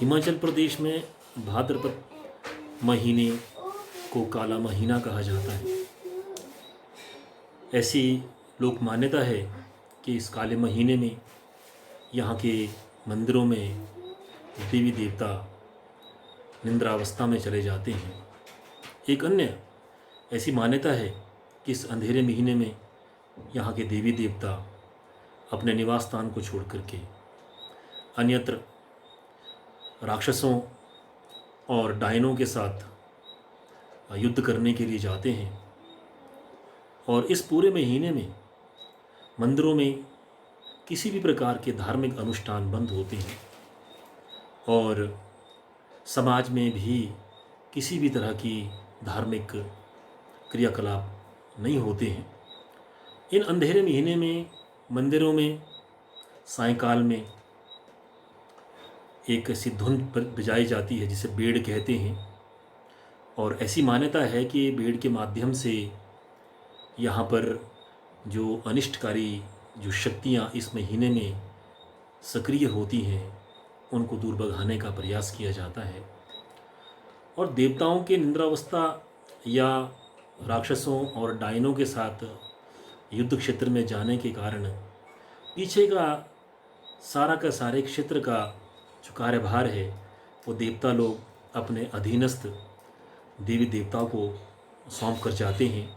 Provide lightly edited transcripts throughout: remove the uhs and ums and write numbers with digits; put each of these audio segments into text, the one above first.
हिमाचल प्रदेश में भाद्रपद महीने को काला महीना कहा जाता है। ऐसी लोक मान्यता है कि इस काले महीने में यहाँ के मंदिरों में देवी देवता निद्रावस्था में चले जाते हैं। एक अन्य ऐसी मान्यता है कि इस अंधेरे महीने में यहाँ के देवी देवता अपने निवास स्थान को छोड़ करके अन्यत्र राक्षसों और डायनों के साथ युद्ध करने के लिए जाते हैं। और इस पूरे महीने में मंदिरों में किसी भी प्रकार के धार्मिक अनुष्ठान बंद होते हैं और समाज में भी किसी भी तरह की धार्मिक क्रियाकलाप नहीं होते हैं। इन अंधेरे महीने में मंदिरों में सायंकाल में एक ऐसी धुन बजाई जाती है जिसे बेड़ कहते हैं। और ऐसी मान्यता है कि बेड़ के माध्यम से यहाँ पर जो अनिष्टकारी जो शक्तियाँ इस महीने में सक्रिय होती हैं उनको दूर भगाने का प्रयास किया जाता है। और देवताओं के निद्रावस्था या राक्षसों और डायनों के साथ युद्ध क्षेत्र में जाने के कारण पीछे का सारे क्षेत्र का जो कार्यभार है वो देवता लोग अपने अधीनस्थ देवी देवताओं को सौंप कर जाते हैं।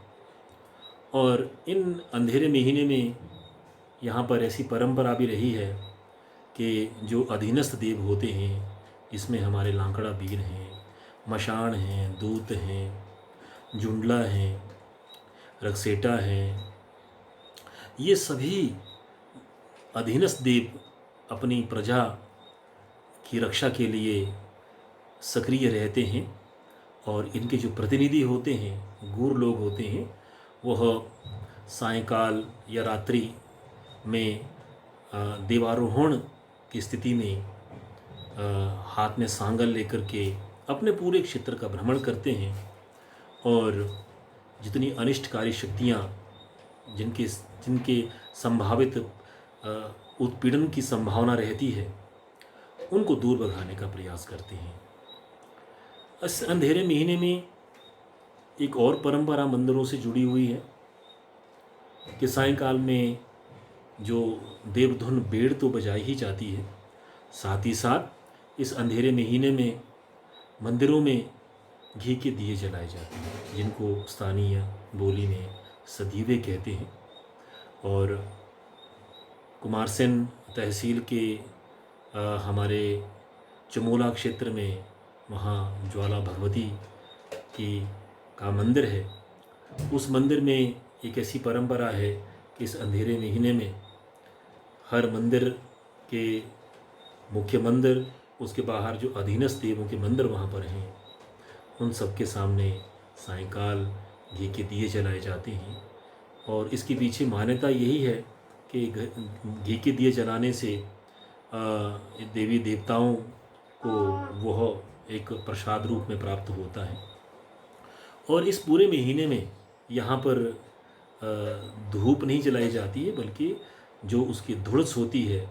और इन अंधेरे महीने में यहाँ पर ऐसी परंपरा भी रही है कि जो अधीनस्थ देव होते हैं, इसमें हमारे लांकड़ा वीर हैं, मशाण हैं, दूत हैं, जुंडला हैं, रक्सेटा हैं, ये सभी अधीनस्थ देव अपनी प्रजा की रक्षा के लिए सक्रिय रहते हैं। और इनके जो प्रतिनिधि होते हैं, गूर लोग होते हैं, वह सायंकाल या रात्रि में देवारोहण की स्थिति में हाथ में सांगल लेकर के अपने पूरे क्षेत्र का भ्रमण करते हैं। और जितनी अनिष्टकारी शक्तियाँ जिनके संभावित उत्पीड़न की संभावना रहती है उनको दूर भगाने का प्रयास करते हैं। इस अंधेरे महीने में एक और परंपरा मंदिरों से जुड़ी हुई है कि सायंकाल में जो देवधुन बेड़ तो बजाई ही जाती है, साथ ही साथ इस अंधेरे महीने में मंदिरों में घी के दिए जलाए जाते हैं, जिनको स्थानीय बोली में सदीवे कहते हैं। और कुमारसेन तहसील के हमारे चमोला क्षेत्र में वहाँ ज्वाला भगवती का मंदिर है। उस मंदिर में एक ऐसी परंपरा है कि इस अंधेरे महीने में हर मंदिर के मुख्य मंदिर, उसके बाहर जो अधीनस्थ देवों के मंदिर वहाँ पर हैं, उन सब के सामने सायंकाल घी के दिए जलाए जाते हैं। और इसके पीछे मान्यता यही है कि घी के दिए जलाने से देवी देवताओं को वह एक प्रसाद रूप में प्राप्त होता है। और इस पूरे महीने में यहाँ पर धूप नहीं जलाई जाती है, बल्कि जो उसकी धुड़स होती है,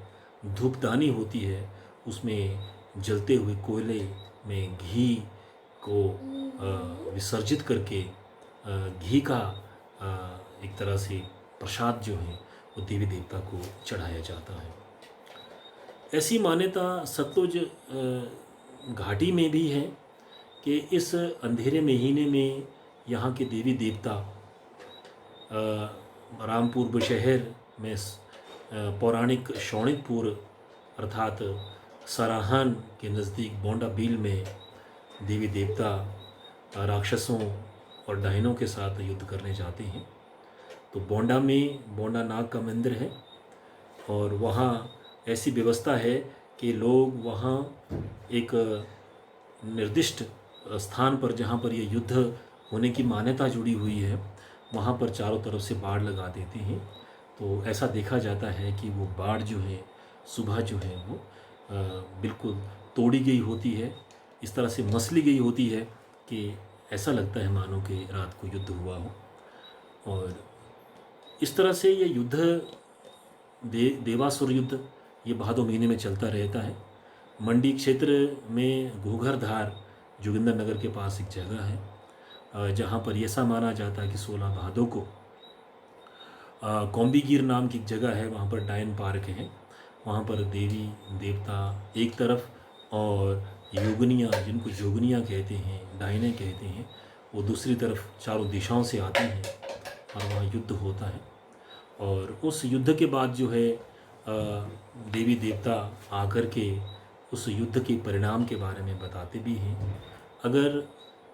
धूपदानी होती है, उसमें जलते हुए कोयले में घी को विसर्जित करके घी का एक तरह से प्रसाद जो है वो देवी देवता को चढ़ाया जाता है। ऐसी मान्यता सतलुज घाटी में भी है कि इस अंधेरे महीने में यहाँ के देवी देवता रामपुर बुशहर में पौराणिक शौणिकपुर अर्थात सराहन के नज़दीक बोंडा बील में देवी देवता राक्षसों और डायनों के साथ युद्ध करने जाते हैं। तो बोंडा में बोंडा नाग का मंदिर है और वहाँ ऐसी व्यवस्था है कि लोग वहाँ एक निर्दिष्ट स्थान पर जहाँ पर ये युद्ध होने की मान्यता जुड़ी हुई है, वहाँ पर चारों तरफ से बाड़ लगा देते हैं। तो ऐसा देखा जाता है कि वो बाड़ जो है सुबह जो है वो बिल्कुल तोड़ी गई होती है, इस तरह से मसली गई होती है कि ऐसा लगता है मानो कि रात को युद्ध हुआ हो। और इस तरह से ये युद्ध देवासुर युद्ध ये भादों महीने में चलता रहता है। मंडी क्षेत्र में घूघरधार जोगिंदर नगर के पास एक जगह है जहाँ पर ऐसा माना जाता है कि 16 भादों को कौम्बीगिर नाम की एक जगह है, वहाँ पर डायन पार्क है। वहाँ पर देवी देवता एक तरफ और योगनियाँ, जिनको जोगनियाँ कहते हैं, डायने कहते हैं, वो दूसरी तरफ चारों दिशाओं से आती हैं और वहाँ युद्ध होता है। और उस युद्ध के बाद जो है देवी देवता आकर के उस युद्ध के परिणाम के बारे में बताते भी हैं। अगर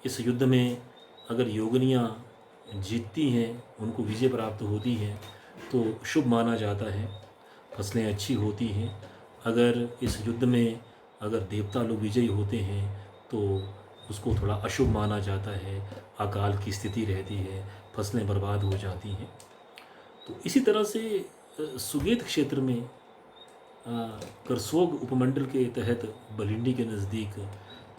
इस युद्ध में अगर योगनियाँ जीतती हैं, उनको विजय प्राप्त होती है तो शुभ माना जाता है, फसलें अच्छी होती हैं। अगर इस युद्ध में अगर देवता लोग विजयी होते हैं तो उसको थोड़ा अशुभ माना जाता है, अकाल की स्थिति रहती है, फसलें बर्बाद हो जाती हैं। तो इसी तरह से सुगेत क्षेत्र में करसोग उपमंडल के तहत बलिंडी के नज़दीक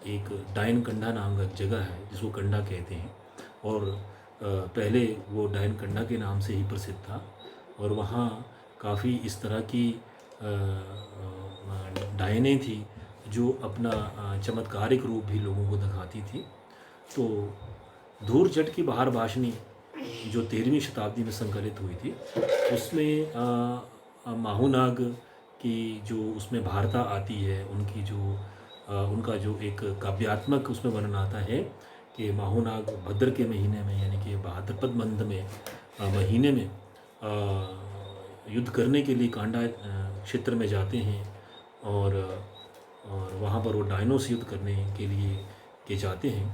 एक डायन कंडा नाम का एक जगह है जिसको कंडा कहते हैं। और पहले वो डायन कंडा के नाम से ही प्रसिद्ध था और वहाँ काफ़ी इस तरह की डायनें थी जो अपना चमत्कारिक रूप भी लोगों को दिखाती थी। तो धूर जट की बहार भाषणी जो 13वीं शताब्दी में संकलित हुई थी, उसमें माहूनाग की जो उसमें भारता आती है, उनकी जो उनका जो एक काव्यात्मक उसमें वर्णन आता है कि माहूनाग भद्र के महीने में यानी कि भाद्रपद मंद में महीने में युद्ध करने के लिए कांडा क्षेत्र में जाते हैं और वहाँ पर वो डायनों से युद्ध करने के जाते हैं।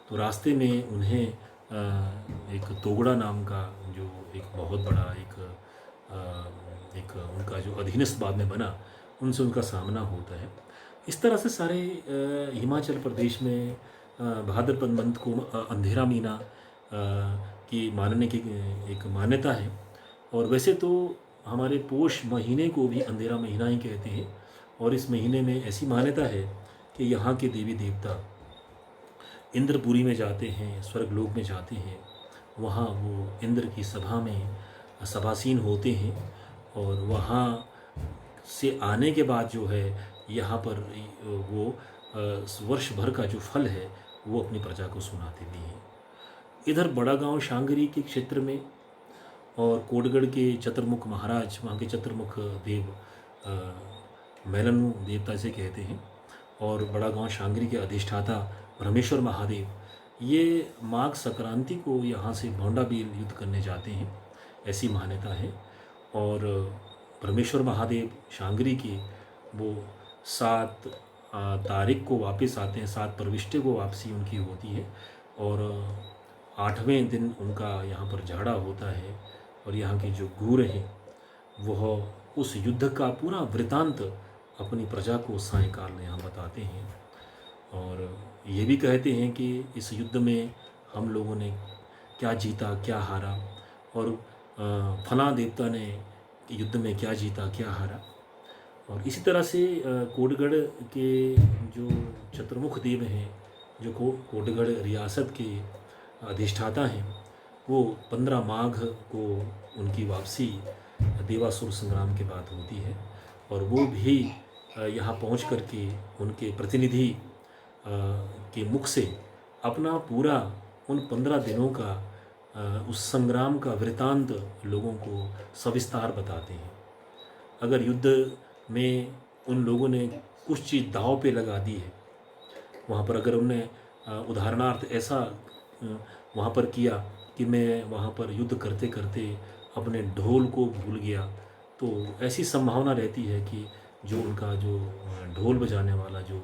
तो रास्ते में उन्हें एक तोगड़ा नाम का जो एक बहुत बड़ा एक उनका जो अधीनस्थ बाद में बना, उनसे उनका सामना होता है। इस तरह से सारे हिमाचल प्रदेश में भाद्रपद मंथ को अंधेरा महीना की मानने की एक मान्यता है। और वैसे तो हमारे पोष महीने को भी अंधेरा महीना ही कहते हैं। और इस महीने में ऐसी मान्यता है कि यहाँ के देवी देवता इंद्रपुरी में जाते हैं, स्वर्गलोक में जाते हैं, वहाँ वो इंद्र की सभा में सभासीन होते हैं और वहाँ से आने के बाद जो है यहाँ पर वो वर्ष भर का जो फल है वो अपनी प्रजा को सुनाते भी हैं। इधर बड़ा गांव शांगरी के क्षेत्र में और कोटगढ़ के चतुर्मुख महाराज, वहाँ के चतुर्मुख देव मैलनु देवता से कहते हैं, और बड़ा गांव शांगरी के अधिष्ठाता ब्रह्मेश्वर महादेव, ये माघ संक्रांति को यहाँ से भौंडाबील युद्ध करने जाते हैं, ऐसी मान्यता है। और ब्रह्मेश्वर महादेव शांगरी के वो 7 तारीख को वापस आते हैं, 7 प्रविष्टे को वापसी उनकी होती है और 8वें दिन उनका यहाँ पर झाड़ा होता है। और यहाँ की जो गूर है वह उस युद्ध का पूरा वृतांत अपनी प्रजा को सायंकाल में यहाँ बताते हैं और ये भी कहते हैं कि इस युद्ध में हम लोगों ने क्या जीता क्या हारा, और फलां देवता ने युद्ध में क्या जीता क्या हारा। और इसी तरह से कोटगढ़ के जो चतुर्मुख देव हैं, जो कोटगढ़ रियासत के अधिष्ठाता हैं, वो 15 माघ को उनकी वापसी देवासुर संग्राम के बाद होती है और वो भी यहाँ पहुँच कर के उनके प्रतिनिधि के मुख से अपना पूरा उन 15 दिनों का उस संग्राम का वृतांत लोगों को सविस्तार बताते हैं। अगर युद्ध में उन लोगों ने कुछ चीज़ दांव पे लगा दी है, वहाँ पर अगर उन्हें उदाहरणार्थ ऐसा वहाँ पर किया कि मैं वहाँ पर युद्ध करते करते अपने ढोल को भूल गया, तो ऐसी संभावना रहती है कि जो उनका जो ढोल बजाने वाला जो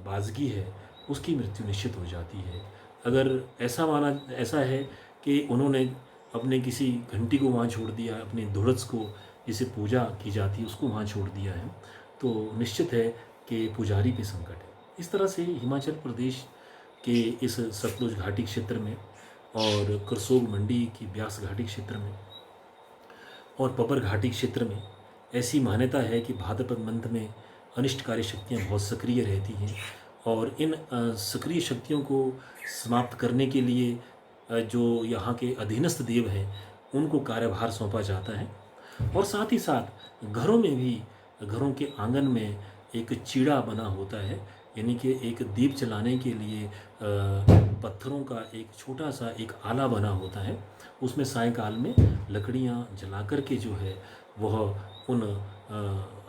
बाज़गी है उसकी मृत्यु निश्चित हो जाती है। अगर ऐसा है कि उन्होंने अपने किसी घंटी को वहाँ छोड़ दिया, अपने धुड़स को जिसे पूजा की जाती है उसको वहाँ छोड़ दिया है, तो निश्चित है कि पुजारी पे संकट है। इस तरह से हिमाचल प्रदेश के इस सतलुज घाटी क्षेत्र में और करसोग मंडी की ब्यास घाटी क्षेत्र में और पपर घाटी क्षेत्र में ऐसी मान्यता है कि भाद्रपद मंथ में अनिष्टकारी शक्तियाँ बहुत सक्रिय रहती हैं और इन सक्रिय शक्तियों को समाप्त करने के लिए जो यहाँ के अधीनस्थ देव हैं उनको कार्यभार सौंपा जाता है। और साथ ही साथ घरों में भी, घरों के आंगन में एक चीड़ा बना होता है, यानी कि एक दीप जलाने के लिए पत्थरों का एक छोटा सा एक आला बना होता है। उसमें सायंकाल में लकड़ियाँ जला कर के जो है वह उन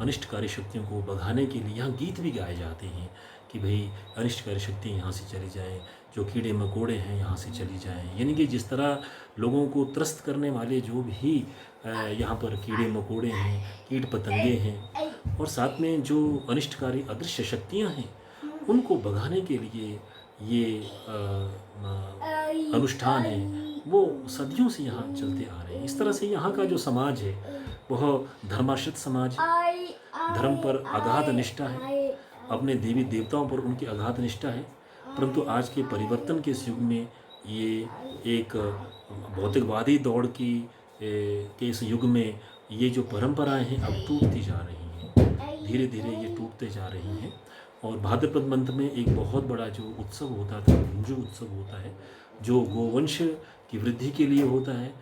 अनिष्टकारी शक्तियों को भगाने के लिए यहाँ गीत भी गाए जाते हैं कि भाई अनिष्टकारी शक्तियाँ यहाँ से चली जाएं, जो कीड़े मकोड़े हैं यहाँ से चली जाएं। यानी कि जिस तरह लोगों को त्रस्त करने वाले जो भी यहाँ पर कीड़े मकोड़े हैं, कीट पतंगे हैं, और साथ में जो अनिष्टकारी अदृश्य शक्तियाँ हैं, उनको भगाने के लिए ये अनुष्ठान है वो सदियों से यहाँ चलते आ रहे हैं। इस तरह से यहाँ का जो समाज है वह धर्माश्रित समाज है, धर्म पर अगाध निष्ठा है, अपने देवी देवताओं पर उनकी अगाध निष्ठा है। परंतु आज के परिवर्तन के इस युग में ये एक भौतिकवादी दौड़ के इस युग में ये जो परंपराएं हैं अब टूटती जा रही हैं, धीरे धीरे ये टूटते जा रही हैं। और भाद्रपद मंथ में एक बहुत बड़ा जो उत्सव होता था, भुंजू उत्सव होता है, जो गोवंश की वृद्धि के लिए होता है,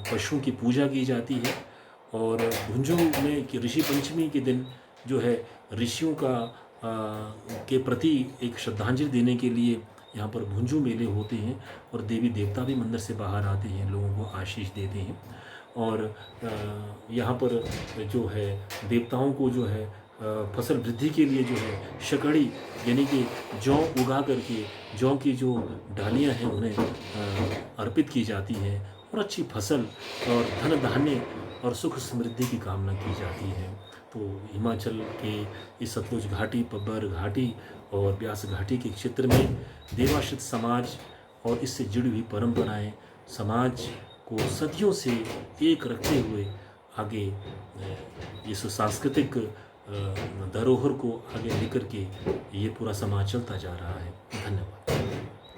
पशुओं की पूजा की जाती है। और भुंजू में कि ऋषि पंचमी के दिन जो है ऋषियों के प्रति एक श्रद्धांजलि देने के लिए यहाँ पर भुंजू मेले होते हैं, और देवी देवता भी मंदिर से बाहर आते हैं, लोगों को आशीष देते हैं। और यहाँ पर जो है देवताओं को जो है फसल वृद्धि के लिए जो है शकड़ी यानी कि जौ उगा करके जौ की जो डालियाँ हैं उन्हें अर्पित की जाती हैं, और अच्छी फसल और धन धान्य और सुख समृद्धि की कामना की जाती है। तो हिमाचल के इस सतलुज घाटी, पब्बर घाटी और ब्यास घाटी के क्षेत्र में देवाश्रित समाज और इससे जुड़ी हुई परंपराएं समाज को सदियों से एक रखते हुए आगे इस सांस्कृतिक धरोहर को आगे लेकर के ये पूरा समाज चलता जा रहा है। धन्यवाद।